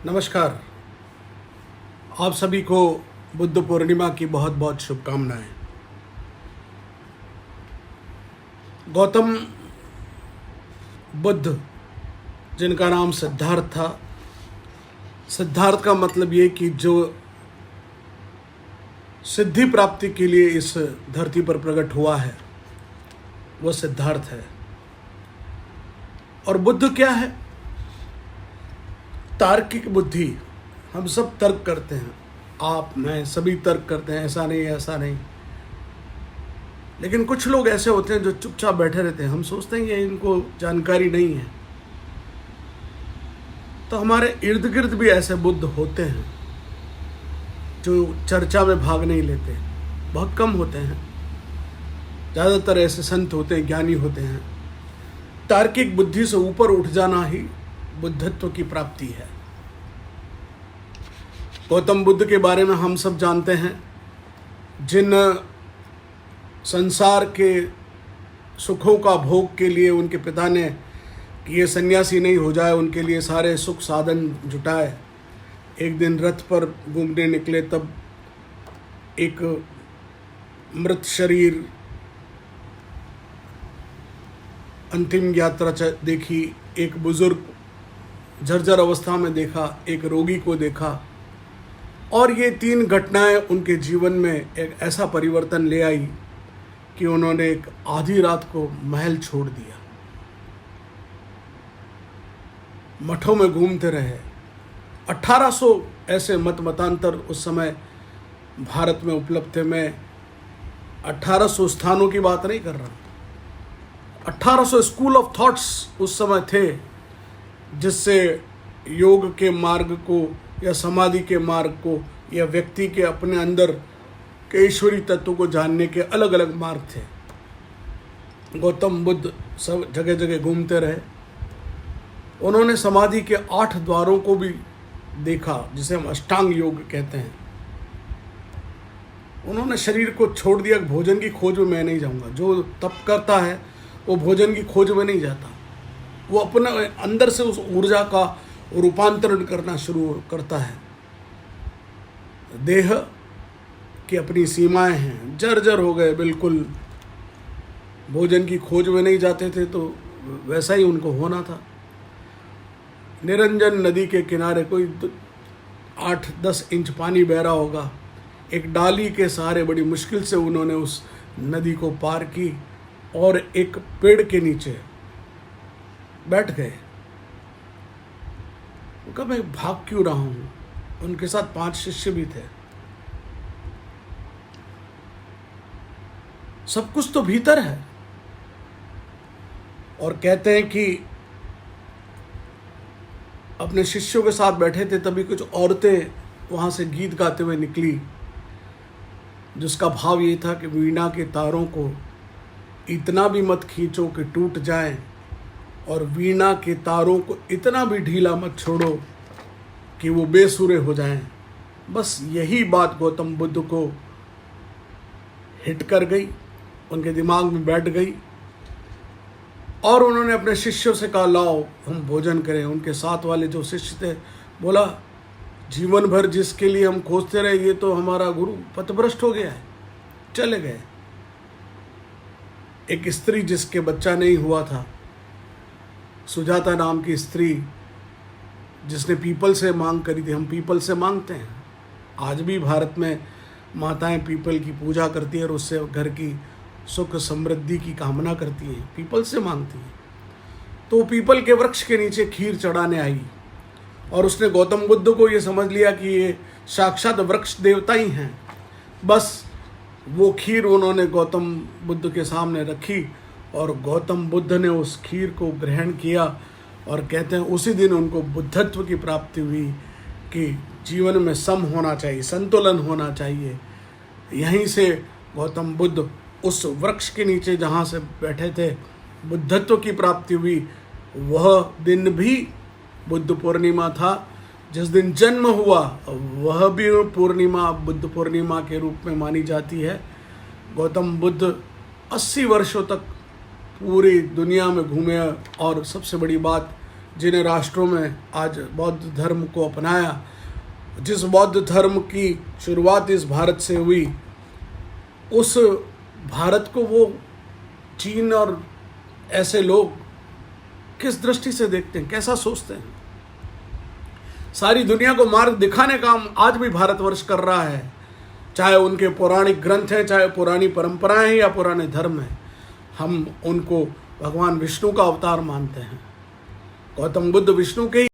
नमस्कार। आप सभी को बुद्ध पूर्णिमा की बहुत बहुत शुभकामनाएं। गौतम बुद्ध, जिनका नाम सिद्धार्थ था। सिद्धार्थ का मतलब ये कि जो सिद्धि प्राप्ति के लिए इस धरती पर प्रकट हुआ है वह सिद्धार्थ है। और बुद्ध क्या है? तार्किक बुद्धि। हम सब तर्क करते हैं, आप मैं सभी तर्क करते हैं, ऐसा नहीं ऐसा नहीं। लेकिन कुछ लोग ऐसे होते हैं जो चुपचाप बैठे रहते हैं। हम सोचते हैं कि इनको जानकारी नहीं है। तो हमारे इर्द गिर्द भी ऐसे बुद्ध होते हैं जो चर्चा में भाग नहीं लेते। बहुत कम होते हैं। ज़्यादातर ऐसे संत होते हैं, ज्ञानी होते हैं। तार्किक बुद्धि से ऊपर उठ जाना ही बुद्धत्व की प्राप्ति है। गौतम बुद्ध के बारे में हम सब जानते हैं। जिन संसार के सुखों का भोग के लिए उनके पिता ने कि ये सन्यासी नहीं हो जाए, उनके लिए सारे सुख साधन जुटाए। एक दिन रथ पर घूमने निकले, तब एक मृत शरीर अंतिम यात्रा देखी। एक बुजुर्ग जर्जर अवस्था में देखा, एक रोगी को देखा। और ये तीन घटनाएं उनके जीवन में एक ऐसा परिवर्तन ले आई कि उन्होंने एक आधी रात को महल छोड़ दिया, मठों में घूमते रहे। 1800 ऐसे मतांतर उस समय भारत में उपलब्ध थे। मैं 1800 स्थानों की बात नहीं कर रहा। 1800 स्कूल ऑफ थॉट्स उस समय थे, जिससे योग के मार्ग को या समाधि के मार्ग को या व्यक्ति के अपने अंदर के ईश्वरी तत्व को जानने के अलग अलग मार्ग थे। गौतम बुद्ध सब जगह जगह घूमते रहे। उन्होंने समाधि के 8 द्वारों को भी देखा, जिसे हम अष्टांग योग कहते हैं। उन्होंने शरीर को छोड़ दिया। भोजन की खोज में मैं नहीं जाऊंगा। जो तप करता है वो भोजन की खोज में नहीं जाता। वो अपने अंदर से उस ऊर्जा का रूपांतरण करना शुरू करता है। देह की अपनी सीमाएं हैं। जर्जर हो गए, बिल्कुल भोजन की खोज में नहीं जाते थे, तो वैसा ही उनको होना था। निरंजन नदी के किनारे कोई 8-10 इंच पानी बह रहा होगा। एक डाली के सहारे बड़ी मुश्किल से उन्होंने उस नदी को पार की और एक पेड़ के नीचे बैठ गए। उनका मैं भाग क्यों रहा हूं? उनके साथ 5 शिष्य भी थे। सब कुछ तो भीतर है। और कहते हैं कि अपने शिष्यों के साथ बैठे थे, तभी कुछ औरतें वहां से गीत गाते हुए निकली, जिसका भाव ये था कि वीणा के तारों को इतना भी मत खींचो कि टूट जाएं, और वीणा के तारों को इतना भी ढीला मत छोड़ो कि वो बेसुरे हो जाएं। बस यही बात गौतम बुद्ध को हिट कर गई, उनके दिमाग में बैठ गई। और उन्होंने अपने शिष्यों से कहा, लाओ हम भोजन करें। उनके साथ वाले जो शिष्य थे, बोला, जीवन भर जिसके लिए हम खोजते रहे, ये तो हमारा गुरु पथभ्रष्ट हो गया है। चले गए। एक स्त्री जिसके बच्चा नहीं हुआ था, सुजाता नाम की स्त्री, जिसने पीपल से मांग करी थी। हम पीपल से मांगते हैं। आज भी भारत में माताएं पीपल की पूजा करती हैं और उससे घर की सुख समृद्धि की कामना करती हैं, पीपल से मांगती हैं। तो पीपल के वृक्ष के नीचे खीर चढ़ाने आई, और उसने गौतम बुद्ध को ये समझ लिया कि ये साक्षात वृक्ष देवता ही हैं। बस वो खीर उन्होंने गौतम बुद्ध के सामने रखी, और गौतम बुद्ध ने उस खीर को ग्रहण किया। और कहते हैं उसी दिन उनको बुद्धत्व की प्राप्ति हुई कि जीवन में सम होना चाहिए, संतुलन होना चाहिए। यहीं से गौतम बुद्ध उस वृक्ष के नीचे जहाँ से बैठे थे, बुद्धत्व की प्राप्ति हुई। वह दिन भी बुद्ध पूर्णिमा था। जिस दिन जन्म हुआ वह भी पूर्णिमा, बुद्ध पूर्णिमा के रूप में मानी जाती है। गौतम बुद्ध 80 वर्षों तक पूरी दुनिया में घूमे। और सबसे बड़ी बात, जिन्हें राष्ट्रों में आज बौद्ध धर्म को अपनाया, जिस बौद्ध धर्म की शुरुआत इस भारत से हुई, उस भारत को वो चीन और ऐसे लोग किस दृष्टि से देखते हैं, कैसा सोचते हैं। सारी दुनिया को मार्ग दिखाने का काम आज भी भारतवर्ष कर रहा है, चाहे उनके पौराणिक ग्रंथ हैं, चाहे पुरानी परंपराएं हैं या पुराने धर्म हैं। हम उनको भगवान विष्णु का अवतार मानते हैं। गौतम बुद्ध विष्णु के